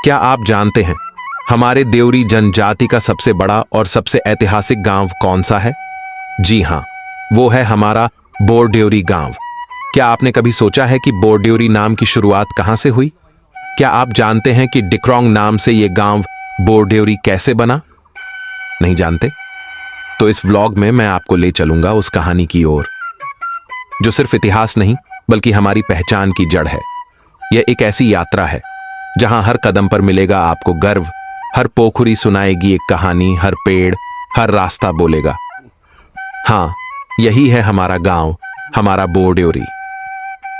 क्या आप जानते हैं हमारे देवरी जनजाति का सबसे बड़ा और सबसे ऐतिहासिक गांव कौन सा है? जी हां, वो है हमारा बोरदेवरी गांव। क्या आपने कभी सोचा है कि बोरदेवरी नाम की शुरुआत कहां से हुई? क्या आप जानते हैं कि डिक्रोंग नाम से यह गांव बोरदेवरी कैसे बना? नहीं जानते? तो इस व्लॉग में मैं आपको ले चलूंगा उस कहानी की ओर जो सिर्फ इतिहास नहीं बल्कि हमारी पहचान की जड़ है। यह एक ऐसी यात्रा है जहां हर कदम पर मिलेगा आपको गर्व, हर पोखरी सुनाएगी एक कहानी, हर पेड़, हर रास्ता बोलेगा। हां, यही है हमारा गांव, हमारा बोरदेवरी।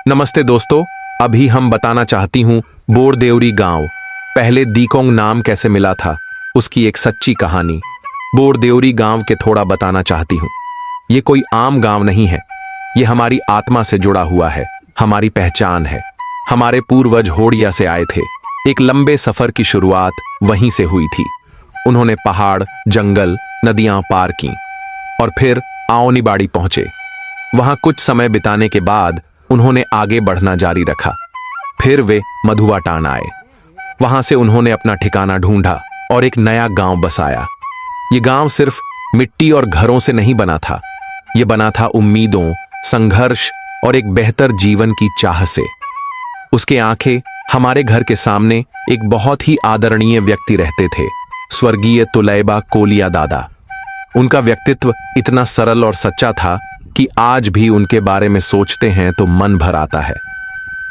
नमस्ते दोस्तों, अभी हम बताना चाहती हूं बोरदेवरी गांव पहले दीकोंग नाम कैसे मिला था, उसकी एक सच्ची कहानी। बोरदेवरी गांव के थोड़ा बताना चाहती हूं। यह कोई आम गांव नहीं है, यह हमारी आत्मा से जुड़ा हुआ है, हमारी पहचान है। हमारे पूर्वज होड़िया से आए थे। एक लंबे सफर की शुरुआत वहीं से हुई थी। उन्होंने पहाड़, जंगल, नदियां पार की और फिर आओनीबाड़ी पहुंचे। वहां कुछ समय बिताने के बाद उन्होंने आगे बढ़ना जारी रखा। फिर वे मधुवाटान आए। वहां से उन्होंने अपना ठिकाना ढूंढा और एक नया गांव बसाया। ये गांव सिर्फ मिट्टी और घरों से नहीं बना था, यह बना था उम्मीदों, संघर्ष और एक बेहतर जीवन की चाह से। उसके आंखें हमारे घर के सामने एक बहुत ही आदरणीय व्यक्ति रहते थे, स्वर्गीय तुलैबा कोलिया दादा। उनका व्यक्तित्व इतना सरल और सच्चा था कि आज भी उनके बारे में सोचते हैं तो मन भर आता है।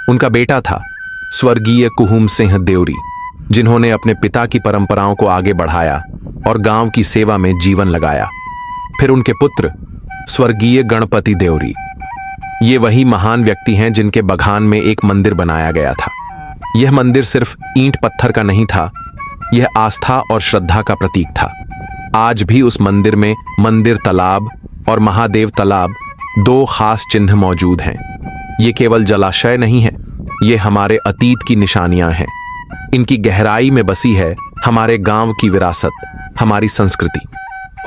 उनका बेटा था स्वर्गीय कुहुम सिंह देवरी, जिन्होंने अपने पिता की परंपराओं को आगे बढ़ाया और गांव की सेवा में जीवन लगाया। फिर उनके पुत्र स्वर्गीय गणपति देवरी, ये वही महान व्यक्ति हैं जिनके बगान में एक मंदिर बनाया गया था। यह मंदिर सिर्फ ईंट पत्थर का नहीं था, यह आस्था और श्रद्धा का प्रतीक था। आज भी उस मंदिर में मंदिर तालाब और महादेव तालाब, दो खास चिन्ह मौजूद हैं। ये केवल जलाशय नहीं है, ये हमारे अतीत की निशानियां हैं। इनकी गहराई में बसी है हमारे गांव की विरासत, हमारी संस्कृति।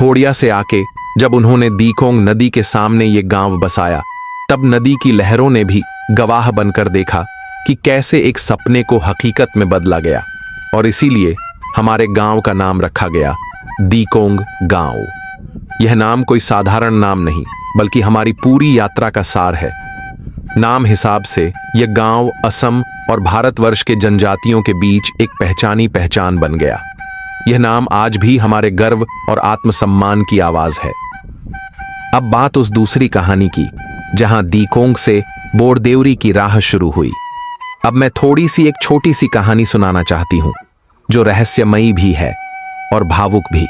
होड़िया से आके जब उन्होंने दीकोंग नदी के सामने ये गांव बसाया, तब नदी की लहरों ने भी गवाह बनकर देखा कि कैसे एक सपने को हकीकत में बदला गया। और इसीलिए हमारे गांव का नाम रखा गया दीकोंग गांव। यह नाम कोई साधारण नाम नहीं बल्कि हमारी पूरी यात्रा का सार है। नाम हिसाब से यह गांव असम और भारतवर्ष के जनजातियों के बीच एक पहचानी पहचान बन गया। यह नाम आज भी हमारे गर्व और आत्मसम्मान की आवाज है। अब बात उस दूसरी कहानी की जहां दीकोंग से बोरदेवरी की राह शुरू हुई। अब मैं थोड़ी सी एक छोटी सी कहानी सुनाना चाहती हूं जो रहस्यमयी भी है और भावुक भी।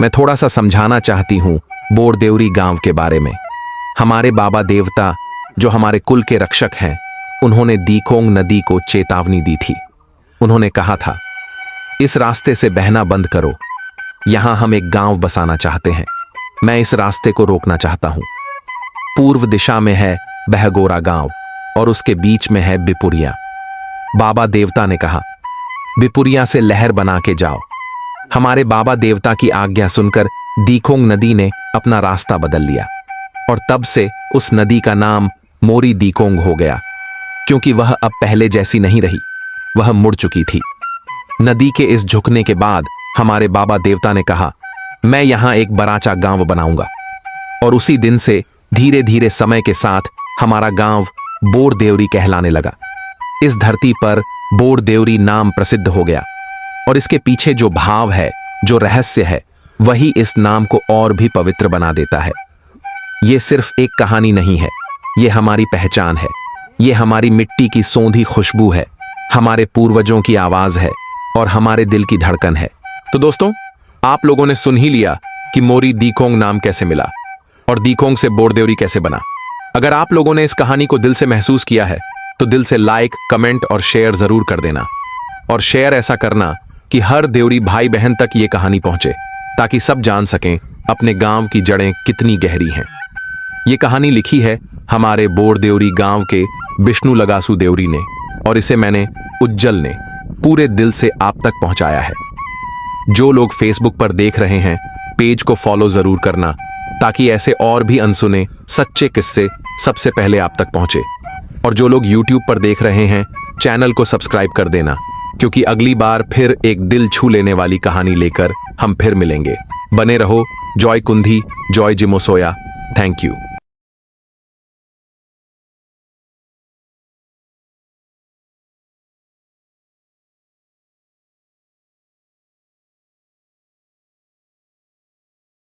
मैं थोड़ा सा समझाना चाहती हूं बोरदेवरी गांव के बारे में। हमारे बाबा देवता जो हमारे कुल के रक्षक हैं, उन्होंने दीकोंग नदी को चेतावनी दी थी। उन्होंने कहा था, इस रास्ते से बहना बंद करो, यहां हम एक गांव बसाना चाहते हैं। मैं इस रास्ते को रोकना चाहता हूं। पूर्व दिशा में है बहगोरा गांव और उसके बीच में है बिपुरिया। बाबा देवता ने कहा, बिपुरिया से लहर बना के जाओ। हमारे बाबा देवता की आज्ञा सुनकर दीकोंग नदी ने अपना रास्ता बदल लिया और तब से उस नदी का नाम मोरी दीकोंग हो गया, क्योंकि वह अब पहले जैसी नहीं रही, वह मुड़ चुकी थी। नदी के इस झुकने के बाद हमारे बाबा देवता ने कहा, मैं यहां एक बराचा गांव बनाऊंगा। और उसी दिन से धीरे धीरे समय के साथ हमारा गांव बोरदेवरी कहलाने लगा। इस धरती पर बोरदेवरी नाम प्रसिद्ध हो गया और इसके पीछे जो भाव है, जो रहस्य है, वही इस नाम को और भी पवित्र बना देता है। यह सिर्फ एक कहानी नहीं है, यह हमारी पहचान है, यह हमारी मिट्टी की सौंधी खुशबू है, हमारे पूर्वजों की आवाज है और हमारे दिल की धड़कन है। तो दोस्तों, आप लोगों ने सुन ही लिया कि मोरी दीकोंग नाम कैसे मिला और दीकोंग से बोरदेवरी कैसे बना। अगर आप लोगों ने इस कहानी को दिल से महसूस किया है तो दिल से लाइक, कमेंट और शेयर जरूर कर देना। और शेयर ऐसा करना कि हर देवरी भाई बहन तक ये कहानी पहुंचे, ताकि सब जान सकें अपने गांव की जड़ें कितनी गहरी हैं। ये कहानी लिखी है हमारे बोरदेवरी गांव के विष्णु लगासू देवरी ने और इसे मैंने उज्जल ने पूरे दिल से आप तक पहुंचाया है। जो लोग फेसबुक पर देख रहे हैं, पेज को फॉलो जरूर करना ताकि ऐसे और भी अनसुने सच्चे किस्से सबसे पहले आप तक पहुंचे। और जो लोग YouTube पर देख रहे हैं, चैनल को सब्सक्राइब कर देना, क्योंकि अगली बार फिर एक दिल छू लेने वाली कहानी लेकर हम फिर मिलेंगे। बने रहो। जॉय कुंधी, जॉय जिमोसोया। Thank you.